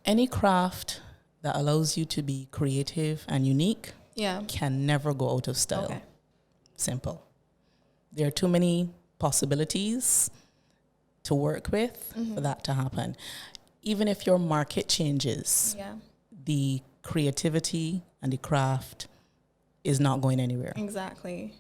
Any craft that allows you to be creative and unique can never go out of style. Okay. Simple. There are too many possibilities to work with for that to happen. Even if your market changes, the creativity and the craft is not going anywhere. Exactly.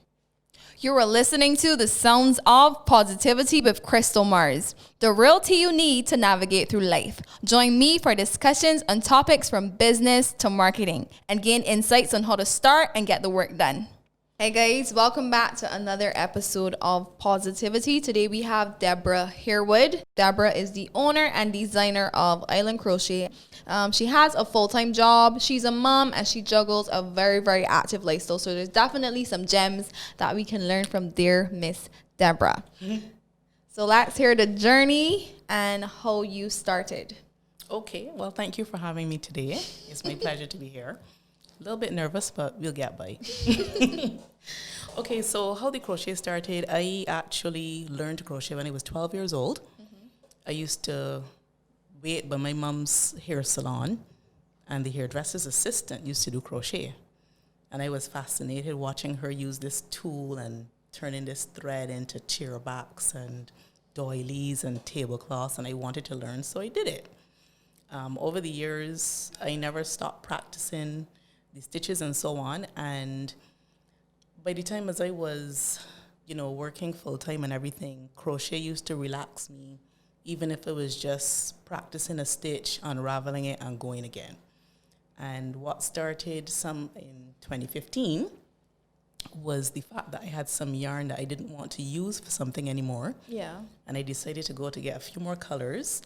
You are listening to The Sounds of Positivity with Crystal Mars, the real tea you need to navigate through life. Join me for discussions on topics from business to marketing and gain insights on how to start and get the work done. Hey guys, welcome back to another episode of Positivity. Today we have Deborah Harewood. Debra is the owner and designer of Island Crochet. She has a full-time job. She's a mom and she juggles a very, very active lifestyle. So there's definitely some gems that we can learn from dear Miss Debra. So let's hear the journey and how you started. Okay, well, thank you for having me today. It's my pleasure to be here. A little bit nervous, but we'll get by. Okay, so how the crochet started, I actually learned to crochet when I was 12 years old. I used to wait by my mom's hair salon, and the hairdresser's assistant used to do crochet. And I was fascinated watching her use this tool and turning this thread into chair backs and doilies and tablecloths, and I wanted to learn, so I did it. Over the years, I never stopped practicing the stitches and so on, and by the time as I was, working full-time and everything, crochet used to relax me, even if it was just practicing a stitch, unraveling it, and going again. And what started some in 2015 was the fact that I had some yarn that I didn't want to use for something anymore. Yeah. And I decided to go to get a few more colors,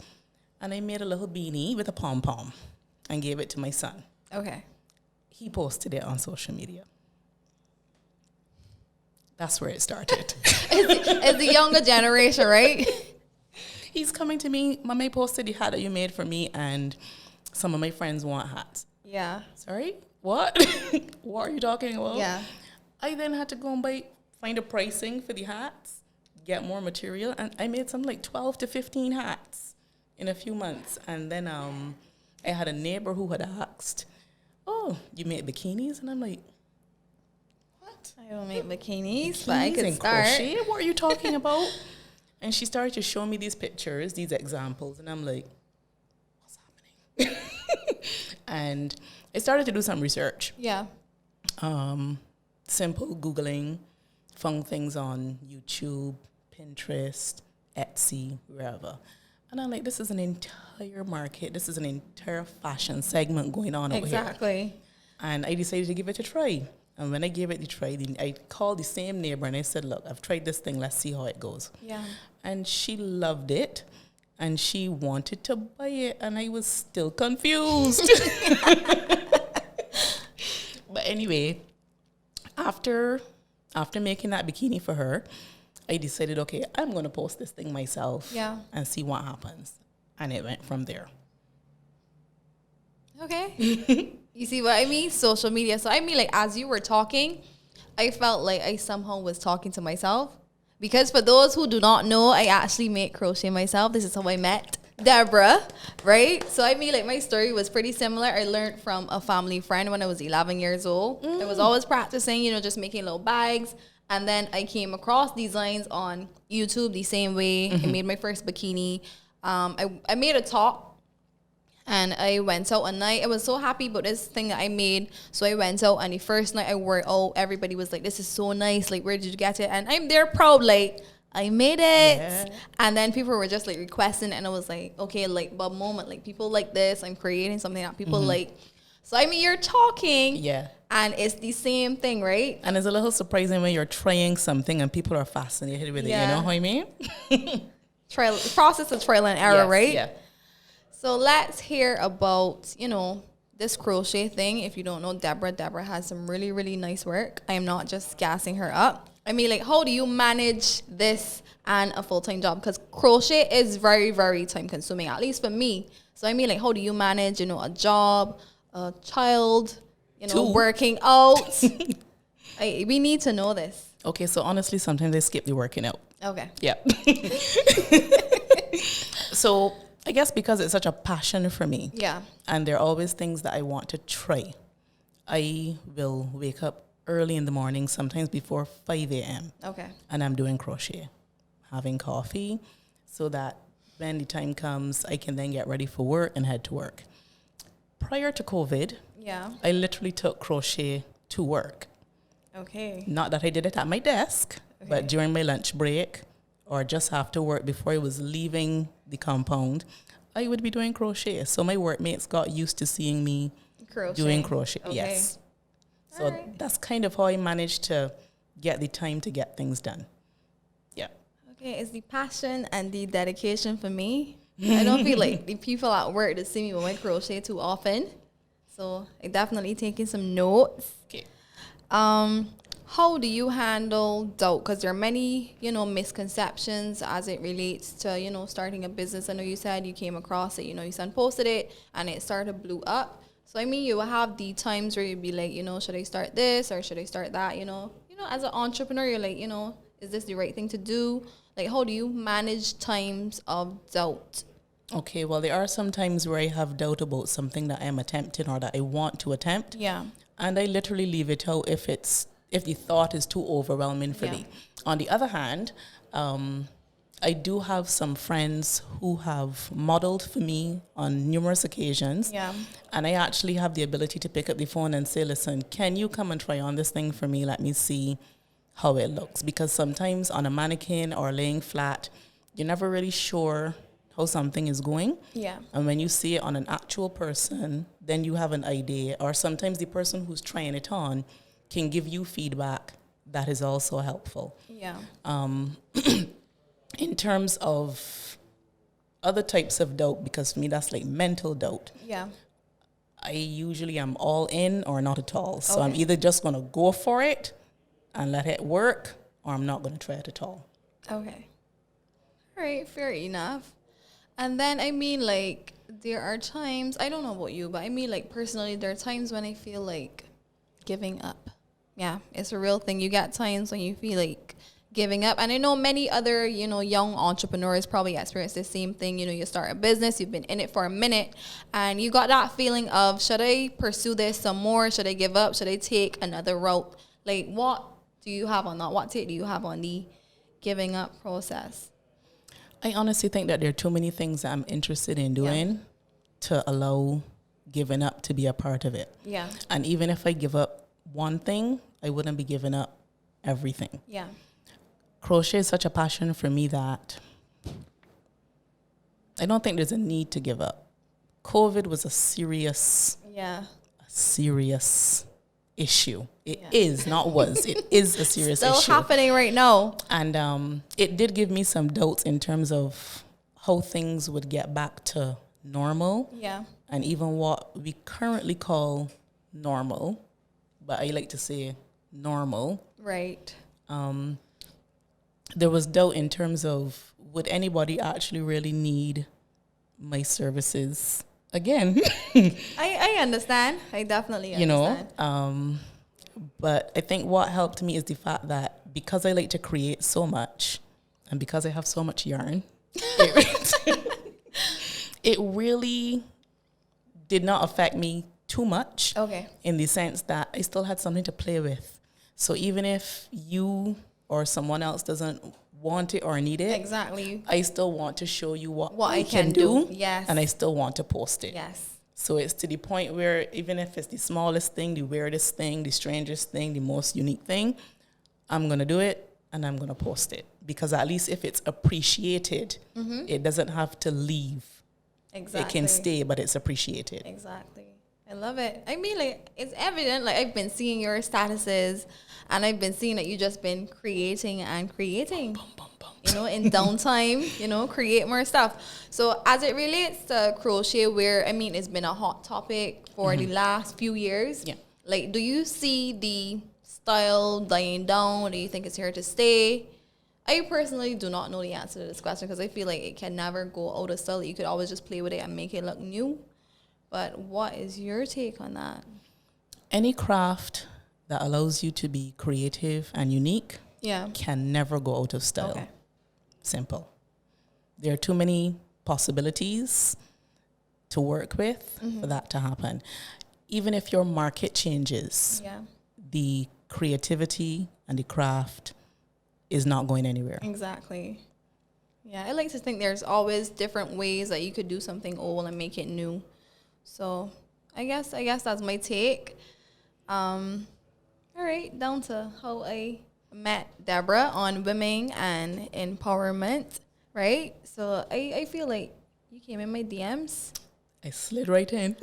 and I made a little beanie with a pom-pom and gave it to my son. Okay. He posted it on social media. That's where it started. It's the younger generation, right? He's coming to me, Mommy posted the hat that you made for me, and some of my friends want hats. Yeah. Sorry? What? What are you talking about? Yeah. I then had to go and find a pricing for the hats, get more material, and I made some like 12 to 15 hats in a few months. And then I had a neighbor who had asked, "Oh, you make bikinis?" And I'm like, "What? I don't make bikinis, but I can start. Crochet? What are you talking about?" And she started to show me these pictures, these examples, and I'm like, "What's happening?" And I started to do some research. Yeah. Simple Googling, found things on YouTube, Pinterest, Etsy, wherever. And I'm like, this is an entire market. This is an entire fashion segment going on over here. Exactly. And I decided to give it a try. And when I gave it a try, I called the same neighbor and I said, "Look, I've tried this thing. Let's see how it goes." Yeah. And she loved it. And she wanted to buy it. And I was still confused. But anyway, after making that bikini for her, I decided, okay, I'm going to post this thing myself and see what happens. And it went from there. Okay. You see what I mean? Social media. So I mean, like, as you were talking, I felt like I somehow was talking to myself. Because for those who do not know, I actually make crochet myself. This is how I met Debra, right? So I mean, like, my story was pretty similar. I learned from a family friend when I was 11 years old. I was always practicing, just making little bags. And then I came across designs on YouTube the same way. I made my first bikini. I made a top. And I went out one night. I was so happy about this thing that I made. So I went out, and the first night I wore it out, everybody was like, "This is so nice. Like, where did you get it?" And I'm there proud, like, I made it. Yeah. And then people were just like requesting, and I was like, okay, like, but moment, like, people like this. I'm creating something that people like. So I mean, you're talking. Yeah. And it's the same thing, right? And it's a little surprising when you're trying something and people are fascinated with it. You know what I mean? Process of trial and error, right? Yeah. So let's hear about, this crochet thing. If you don't know Debra has some really, really nice work. I am not just gassing her up. I mean, like, how do you manage this and a full-time job? Because crochet is very, very time-consuming, at least for me. So I mean, like, how do you manage, a job, a child, working out? We need to know this. Okay, so honestly, sometimes I skip the working out. Okay. Yeah. So I guess because it's such a passion for me. Yeah. And there are always things that I want to try. I will wake up early in the morning, sometimes before 5 a.m. Okay. And I'm doing crochet, having coffee, so that when the time comes, I can then get ready for work and head to work. Prior to COVID, Yeah. I literally took crochet to work. Okay. Not that I did it at my desk, but during my lunch break or just after work before I was leaving the compound, I would be doing crochet. So my workmates got used to seeing me doing crochet. Okay. Yes. So that's kind of how I managed to get the time to get things done. Yeah. Okay, it's the passion and the dedication for me. I don't feel like the people at work that see me with my crochet too often. So I definitely taking some notes. Okay. How do you handle doubt? Because there are many, misconceptions as it relates to, starting a business. I know you said you came across it, your son posted it and it started blew up. So I mean, you will have the times where you'd be like, should I start this or should I start that? As an entrepreneur, you're like, is this the right thing to do? Like, how do you manage times of doubt? Okay, well, there are some times where I have doubt about something that I'm attempting or that I want to attempt. Yeah. And I literally leave it out if the thought is too overwhelming for me. On the other hand, I do have some friends who have modeled for me on numerous occasions. Yeah. And I actually have the ability to pick up the phone and say, listen, can you come and try on this thing for me? Let me see how it looks. Because sometimes on a mannequin or laying flat, you're never really sure how something is going. Yeah. And when you see it on an actual person, then you have an idea. Or sometimes the person who's trying it on can give you feedback that is also helpful. Yeah. In terms of other types of doubt, because for me that's like mental doubt, Yeah. I usually am all in or not at all. So I'm Okay. either just going to go for it and let it work, or I'm not going to try it at all. Okay. All right, fair enough. And then, I mean, like, there are times, I don't know about you, but I mean, like, personally, there are times when I feel like giving up. Yeah, it's a real thing. You got times when you feel like giving up. And I know many other, young entrepreneurs probably experience the same thing. You start a business, you've been in it for a minute, and you got that feeling of, should I pursue this some more? Should I give up? Should I take another route? Like, what do you have on that? What take do you have on the giving up process? I honestly think that there are too many things that I'm interested in doing to allow giving up to be a part of it. Yeah. And even if I give up one thing, I wouldn't be giving up everything. Yeah. Crochet is such a passion for me that I don't think there's a need to give up. COVID was a serious issue. It is, not was. It is a serious issue. Still happening right now. And it did give me some doubts in terms of how things would get back to normal. Yeah. And even what we currently call normal, but I like to say normal. Right. There was doubt in terms of, would anybody actually really need my services again? I understand. I definitely understand. But I think what helped me is the fact that because I like to create so much and because I have so much yarn, it really did not affect me too much. Okay. In the sense that I still had something to play with. So even if you or someone else doesn't want it or need it, Exactly. I still want to show you what I can do. Yes. And I still want to post it. Yes. So it's to the point where even if it's the smallest thing, the weirdest thing, the strangest thing, the most unique thing, I'm going to do it and I'm going to post it. Because at least if it's appreciated, it doesn't have to leave. Exactly. It can stay, but it's appreciated. Exactly. I love it. I mean, like, it's evident. Like, I've been seeing your statuses, and I've been seeing that you just been creating and creating. In downtime, create more stuff. So as it relates to crochet, where, I mean, it's been a hot topic for the last few years. Yeah. Like, do you see the style dying down? Do you think it's here to stay? I personally do not know the answer to this question because I feel like it can never go out of style. You could always just play with it and make it look new. But what is your take on that? Any craft that allows you to be creative and unique can never go out of style. Okay. Simple. There are too many possibilities to work with for that to happen. Even if your market changes, the creativity and the craft is not going anywhere. Exactly. Yeah, I like to think there's always different ways that you could do something old and make it new. So I guess that's my take. All right, down to how I met Debra on women and empowerment, right? So I feel like you came in my DMs. I slid right in.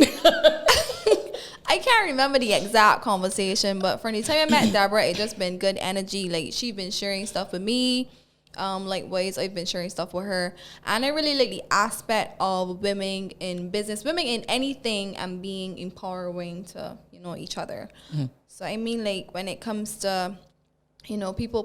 I can't remember the exact conversation, but from the time I met Debra, it just been good energy. Like, she's been sharing stuff with me. Likewise, I've been sharing stuff with her. And I really like the aspect of women in business, women in anything, and being empowering to, each other. So, I mean, like, when it comes to,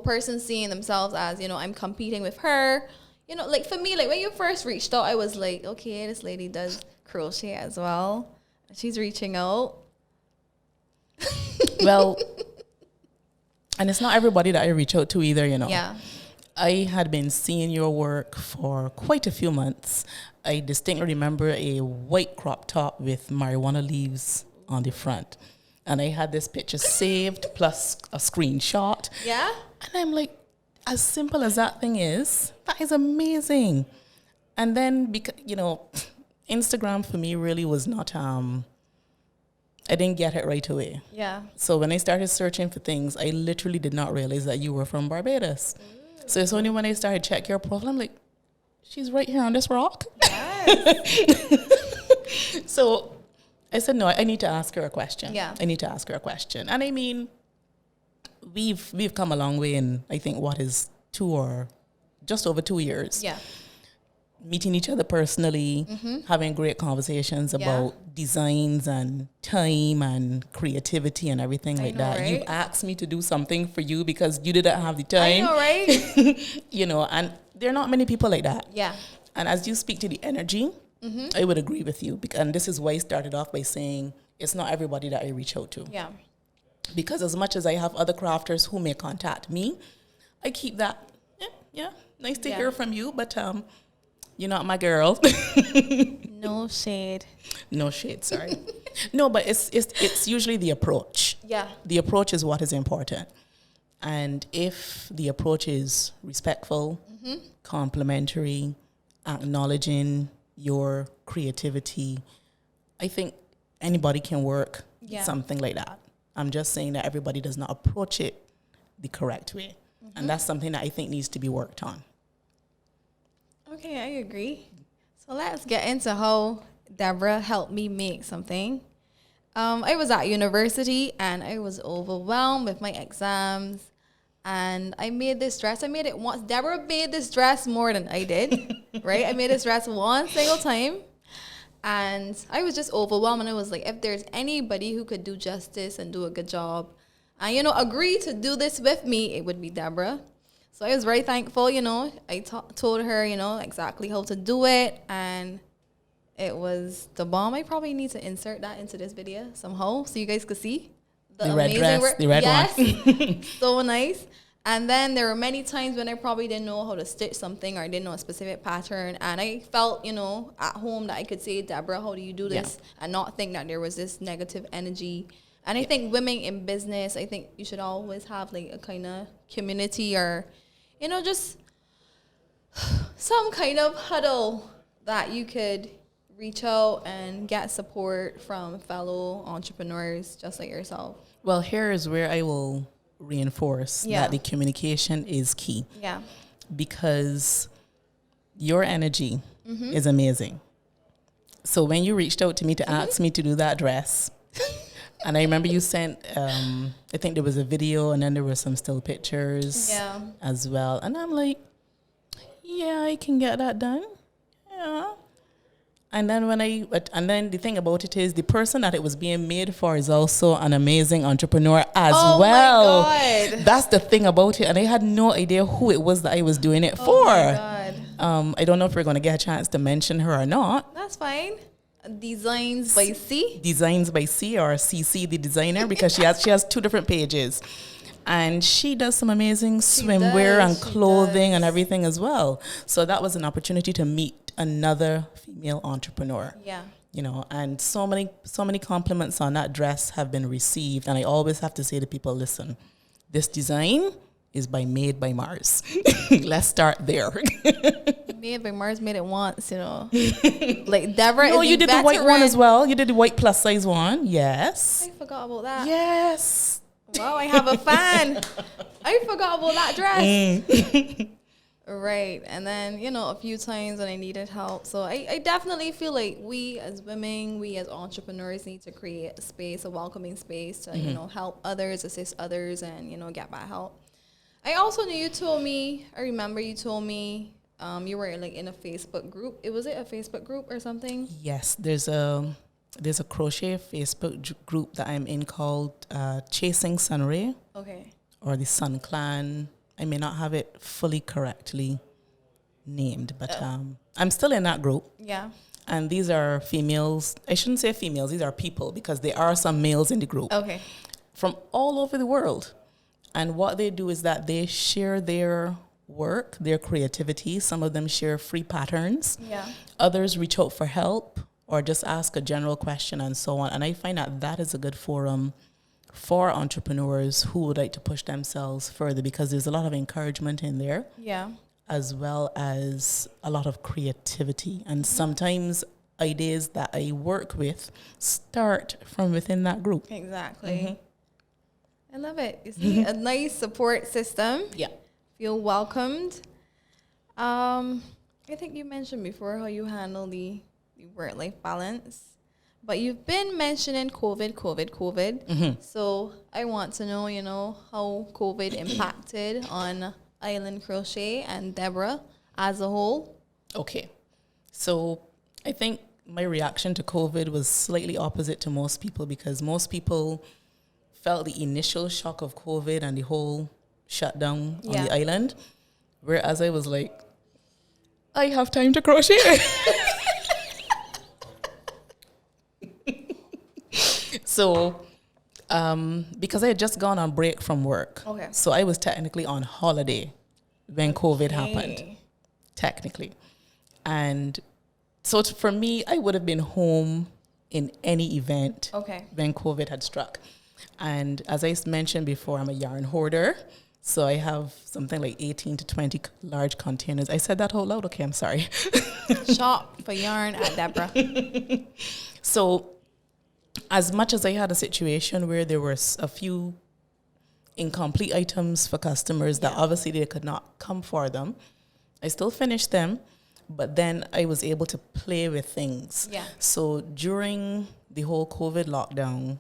persons seeing themselves as, I'm competing with her. Like, for me, like, when you first reached out, I was like, okay, this lady does crochet as well. She's reaching out. Well, and it's not everybody that I reach out to either, Yeah. I had been seeing your work for quite a few months. I distinctly remember a white crop top with marijuana leaves on the front. And I had this picture saved plus a screenshot. Yeah? And I'm like, as simple as that thing is, that is amazing. And then, because, Instagram for me really was not, I didn't get it right away. Yeah. So when I started searching for things, I literally did not realize that you were from Barbados. So it's only when I started checking your profile, I'm like, she's right here on this rock. Yes. So I said, no, I need to ask her a question. Yeah. I need to ask her a question. And I mean, we've come a long way in, I think, what is 2 or just over 2 years. Yeah. Meeting each other personally, having great conversations about designs and time and creativity and everything like that. Right? You asked me to do something for you because you didn't have the time. I know, right? And there are not many people like that. Yeah. And as you speak to the energy, I would agree with you. And this is why I started off by saying it's not everybody that I reach out to. Yeah. Because as much as I have other crafters who may contact me, I keep that, nice to hear from you, but you're not my girl. No shade. No shade, sorry. No, but it's usually the approach. Yeah. The approach is what is important. And if the approach is respectful, complimentary, acknowledging your creativity, I think anybody can work something like that. I'm just saying that everybody does not approach it the correct way. And that's something that I think needs to be worked on. Okay, I agree. So let's get into how Debra helped me make something. I was at university and I was overwhelmed with my exams. And I made this dress. I made it once. Debra made this dress more than I did, right? I made this dress one single time. And I was just overwhelmed. And I was like, if there's anybody who could do justice and do a good job and, agree to do this with me, it would be Debra. So I was very thankful, I told her, exactly how to do it. And it was the bomb. I probably need to insert that into this video somehow so you guys could see the red dress, work. the red one. So nice. And then there were many times when I probably didn't know how to stitch something or I didn't know a specific pattern. And I felt, at home that I could say, Debra, how do you do this? And not think that there was this negative energy. And I think women in business, I think you should always have like a kind of community or, just some kind of huddle that you could reach out and get support from fellow entrepreneurs just like yourself. Well, here is where I will reinforce that the communication is key. Yeah. Because your energy is amazing. So when you reached out to me to ask me to do that dress, and I remember you sent, I think there was a video and then there were some still pictures as well. And I'm like, yeah, I can get that done. Yeah. And then the thing about it is the person that it was being made for is also an amazing entrepreneur as well. Oh my God. That's the thing about it. And I had no idea who it was that I was doing it for. My God. I don't know if we're going to get a chance to mention her or not. That's fine. Designs by C. Designs by C, or CC the designer, because she has 2 different pages. And she does some amazing swimwear and clothing and everything as well. So that was an opportunity to meet another female entrepreneur. Yeah. You know, and so many compliments on that dress have been received. And I always have to say to people, listen, this design is made by Mars. Let's start there. Made by Mars, made it once, you know. Like Debra No, is you did the white one veteran. as well. You did the white plus size one. Yes. I forgot about that. Yes. Wow, I have a fan. I forgot about that dress. Right. And then, you know, a few times when I needed help. So I definitely feel like we as women, we as entrepreneurs need to create a space, a welcoming space to, you know, help others, assist others, and, you know, get that help. I also knew I remember you told me you were like in a Facebook group. Was it a Facebook group or something? Yes, there's a crochet Facebook group that I'm in called Chasing Sunray. Okay. Or the Sun Clan. I may not have it fully correctly named, but I'm still in that group. Yeah. And these are females. I shouldn't say females. These are people because there are some males in the group. Okay. From all over the world. And what they do is that they share their work, their creativity. Some of them share free patterns. Yeah. Others reach out for help or just ask a general question and so on. And I find that is a good forum for entrepreneurs who would like to push themselves further because there's a lot of encouragement in there. Yeah. As well as a lot of creativity. And sometimes ideas that I work with start from within that group. Exactly. I love it. You see, a nice support system. Yeah. Feel welcomed. I think you mentioned before how you handle the work-life balance. But you've been mentioning COVID. So I want to know, you know, how COVID impacted on Island Crochet and Debra as a whole. Okay. So I think my reaction to COVID was slightly opposite to most people because most people felt the initial shock of COVID and the whole shutdown on the island. Whereas I was like, I have time to crochet. So, because I had just gone on break from work. Okay. So I was technically on holiday when COVID happened. Technically. And so for me, I would have been home in any event when COVID had struck. And as I mentioned before, I'm a yarn hoarder. So I have something like 18 to 20 large containers. I said that out loud. Okay, I'm sorry. Shop for yarn at Debra. So as much as I had a situation where there were a few incomplete items for customers that obviously they could not come for them, I still finished them, but then I was able to play with things. Yeah. So during the whole COVID lockdown,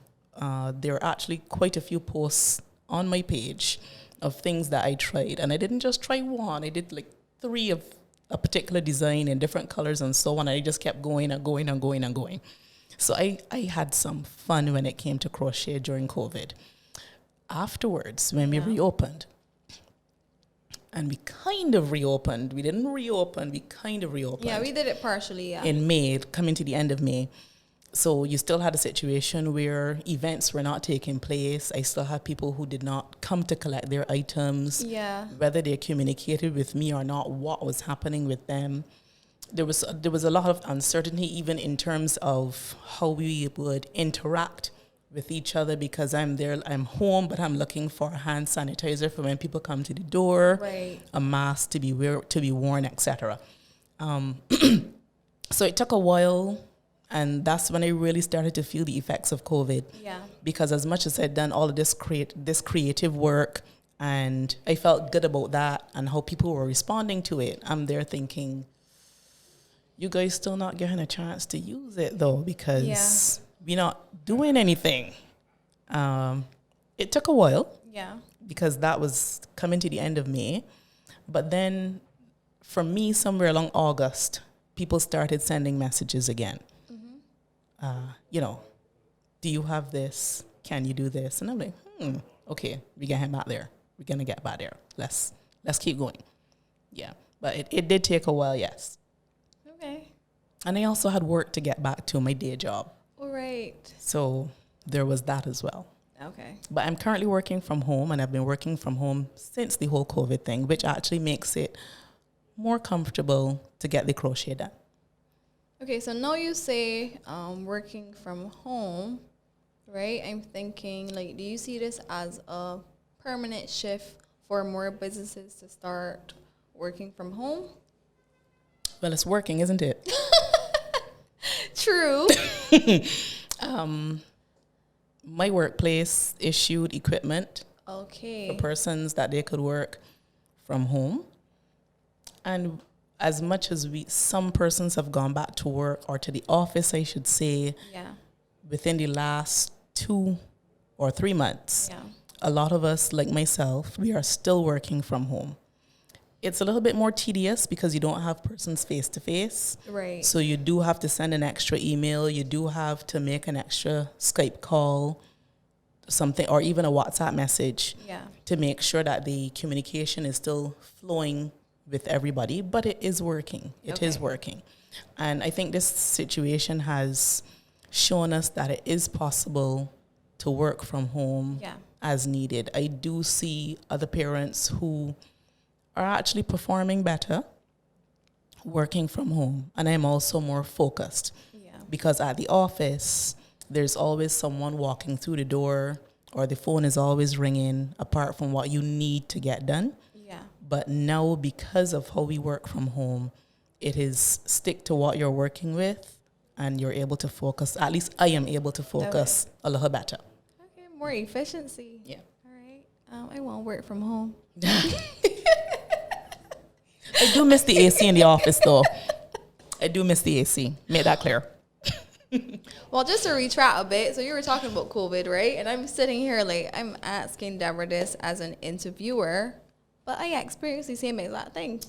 there are actually quite a few posts on my page of things that I tried. And I didn't just try one. I did like 3 of a particular design in different colors and so on. I just kept going and going and going and going. So I had some fun when it came to crochet during COVID. Afterwards, when we reopened, and we kind of reopened. We didn't reopen, we kind of reopened. Yeah, we did it partially, in May, coming to the end of May. So you still had a situation where events were not taking place. I still had people who did not come to collect their items. Yeah. Whether they communicated with me or not, what was happening with them. There was a lot of uncertainty even in terms of how we would interact with each other because I'm home, but I'm looking for a hand sanitizer for when people come to the door, a mask to be worn, etc. So it took a while, and that's when I really started to feel the effects of COVID. Yeah. Because as much as I'd done all of this creative work, and I felt good about that and how people were responding to it, I'm there thinking, you guys still not getting a chance to use it though, because we're not doing anything. It took a while. Yeah. Because that was coming to the end of May. But then for me, somewhere along August, people started sending messages again. Do you have this? Can you do this? And I'm like, okay, we're getting back there. We're going to get back there. Let's keep going. Yeah. But it did take a while, yes. Okay. And I also had work to get back to, my day job. All right. So there was that as well. Okay. But I'm currently working from home, and I've been working from home since the whole COVID thing, which actually makes it more comfortable to get the crochet done. Okay, so now you say working from home, right? I'm thinking, like, do you see this as a permanent shift for more businesses to start working from home? Well, it's working, isn't it? True. My workplace issued equipment Okay. for persons that they could work from home. And as much as some persons have gone back to work or to the office, I should say, Yeah. within the last 2 or 3 months, Yeah. a lot of us, like myself, we are still working from home. It's a little bit more tedious because you don't have persons face to face. Right. So you do have to send an extra email. You do have to make an extra Skype call, something, or even a WhatsApp message Yeah. to make sure that the communication is still flowing with everybody. But it is working. It is Okay. working. And I think this situation has shown us that it is possible to work from home Yeah. as needed. I do see other parents who are actually performing better working from home. And I'm also more focused Yeah. because at the office, there's always someone walking through the door or the phone is always ringing apart from what you need to get done. Yeah. But now, because of how we work from home, it is stick to what you're working with and you're able to focus. At least I am able to focus a little better. Okay, more efficiency. Yeah. All right. I want to work from home. I do miss the AC in the office, though. I do miss the AC. Make that clear. Well, just to retract a bit, so you were talking about COVID, right? And I'm sitting here like I'm asking Deborah this as an interviewer, but I experienced the same exact thing.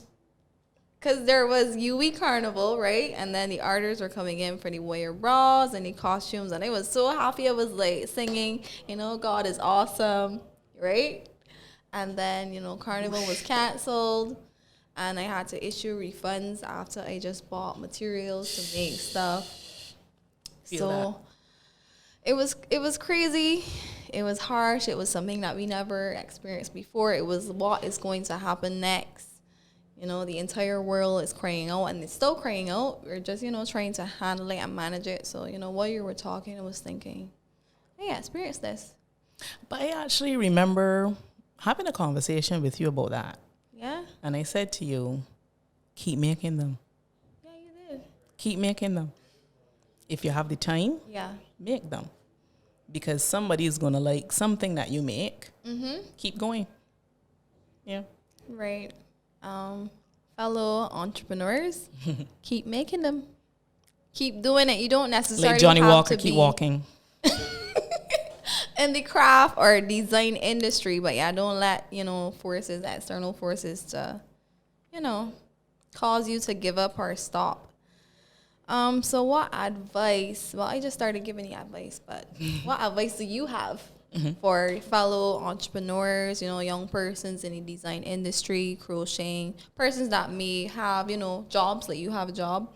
Because there was UE Carnival, right? And then the artists were coming in for the wear bras and the costumes, and I was so happy. I was like singing, God is awesome, right? And then, Carnival was canceled. And I had to issue refunds after I just bought materials to make stuff. So it was crazy. It was harsh. It was something that we never experienced before. It was what is going to happen next. The entire world is crying out, and it's still crying out. We're just, trying to handle it and manage it. So, while you were talking, I was thinking, hey, I experienced this. But I actually remember having a conversation with you about that. Yeah? And I said to you, keep making them. Yeah, you did. Keep making them. If you have the time, Yeah. make them. Because somebody is going to like something that you make. Mm-hmm. Keep going. Yeah. Right. Fellow entrepreneurs, keep making them. Keep doing it. You don't necessarily Like Johnny have Walker, to keep be walking. in the craft or design industry, but yeah, don't let external forces to cause you to give up or stop. So what advice? Well, I just started giving you advice, but what advice do you have for fellow entrepreneurs, young persons in the design industry, crocheting, persons that may have, jobs, like you have a job,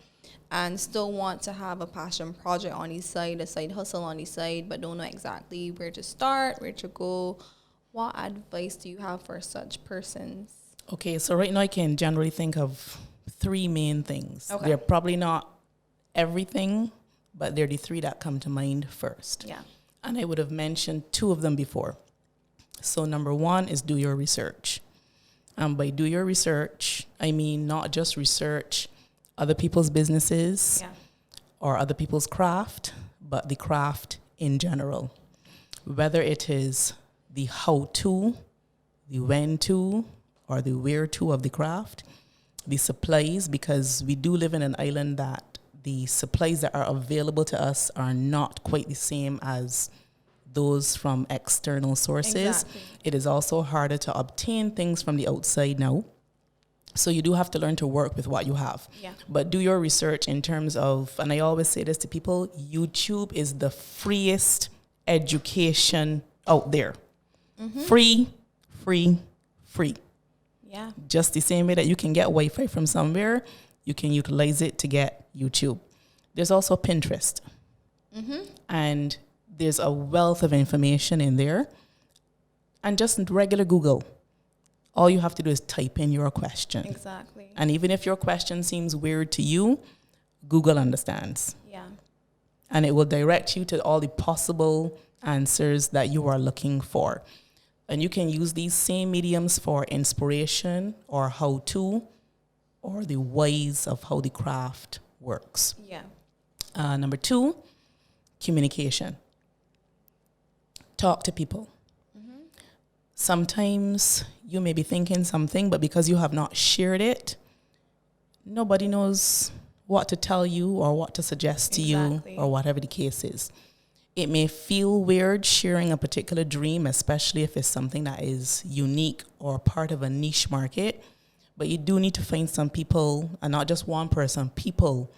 and still want to have a passion project on the side, a side hustle on the side, but don't know exactly where to start, where to go? What advice do you have for such persons? Okay, so right now I can generally think of 3 main things. Okay. They're probably not everything, but they're the 3 that come to mind first. Yeah. And I would have mentioned 2 of them before. So number 1 is do your research. And by do your research, I mean not just research other people's businesses or other people's craft, but the craft in general. Whether it is the how-to, the when-to, or the where-to of the craft, the supplies, because we do live in an island that the supplies that are available to us are not quite the same as those from external sources. Exactly. It is also harder to obtain things from the outside now. So you do have to learn to work with what you have. Yeah. But do your research in terms of, and I always say this to people, YouTube is the freest education out there. Mm-hmm. Free. Yeah. Just the same way that you can get Wi-Fi from somewhere, you can utilize it to get YouTube. There's also Pinterest. Mm-hmm. And there's a wealth of information in there. And just regular Google. All you have to do is type in your question. Exactly. And even if your question seems weird to you, Google understands. Yeah. And it will direct you to all the possible answers that you are looking for. And you can use these same mediums for inspiration or how to, or the whys of how the craft works. Yeah. Number 2, communication. Talk to people. Sometimes you may be thinking something, but because you have not shared it, nobody knows what to tell you or what to suggest to you or whatever the case is. It may feel weird sharing a particular dream, especially if it's something that is unique or part of a niche market, but you do need to find some people, and not just one person, people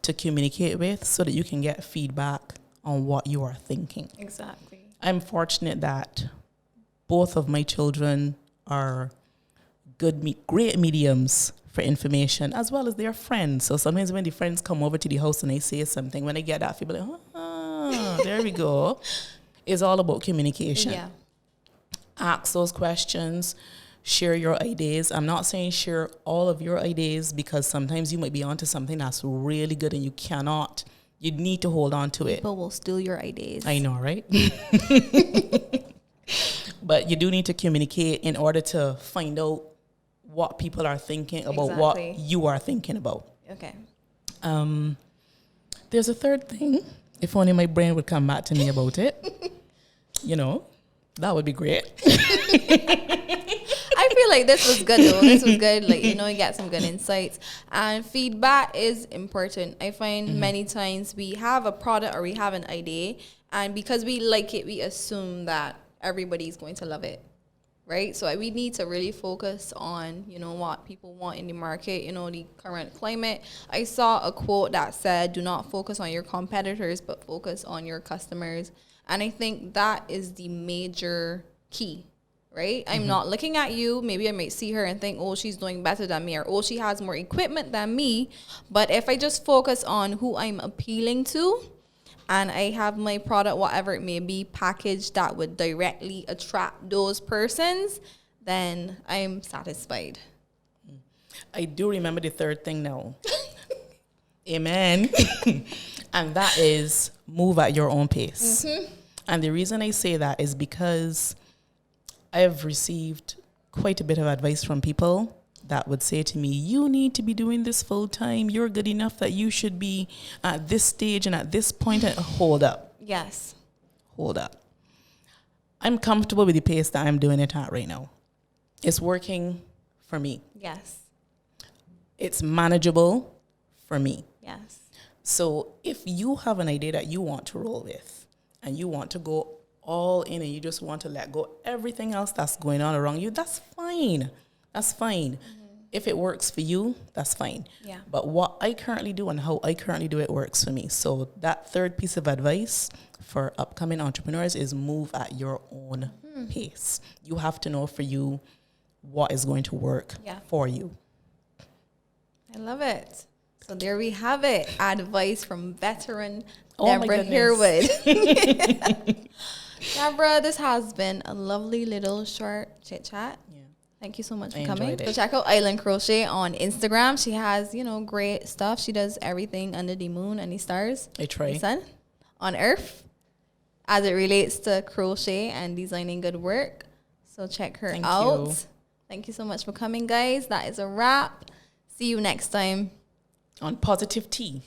to communicate with so that you can get feedback on what you are thinking. Exactly. I'm fortunate that both of my children are great mediums for information, as well as their friends. So sometimes when the friends come over to the house and they say something, when I get that feedback, like, there we go. It's all about communication. Yeah. Ask those questions, share your ideas. I'm not saying share all of your ideas, because sometimes you might be onto something that's really good and you need to hold on to it. People will steal your ideas. I know, right? But you do need to communicate in order to find out what people are thinking about what you are thinking about. Okay. There's a third thing. If only my brain would come back to me about it. That would be great. I feel like this was good though. This was good. Like, you get some good insights. And feedback is important. I find many times we have a product or we have an idea, and because we like it, we assume that everybody's going to love it. Right? So we need to really focus on, what people want in the market, the current climate. I saw a quote that said, do not focus on your competitors, but focus on your customers. And I think that is the major key, right? I'm not looking at you. Maybe I might see her and think, oh, she's doing better than me, or oh, she has more equipment than me. But if I just focus on who I'm appealing to, and I have my product, whatever it may be, packaged that would directly attract those persons, then I'm satisfied. I do remember the third thing now. Amen. And that is move at your own pace. And the reason I say that is because I have received quite a bit of advice from people that would say to me, you need to be doing this full time. You're good enough that you should be at this stage and at this point. Hold up. Yes. Hold up. I'm comfortable with the pace that I'm doing it at right now. It's working for me. Yes. It's manageable for me. Yes. So if you have an idea that you want to roll with and you want to go all in and you just want to let go everything else that's going on around you, that's fine. That's fine. If it works for you, that's fine. Yeah. But what I currently do and how I currently do it works for me. So that third piece of advice for upcoming entrepreneurs is move at your own pace. You have to know for you what is going to work for you. I love it. So there we have it. Advice from veteran Oh Deborah Harewood. Debra, this has been a lovely little short chit chat. Yeah. Thank you so much for coming. So check out Island Crochet on Instagram. She has, great stuff. She does everything under the moon and the stars. I try. The sun on earth as it relates to crochet and designing good work. So check her out. Thank you so much for coming, guys. That is a wrap. See you next time on Positive Tea.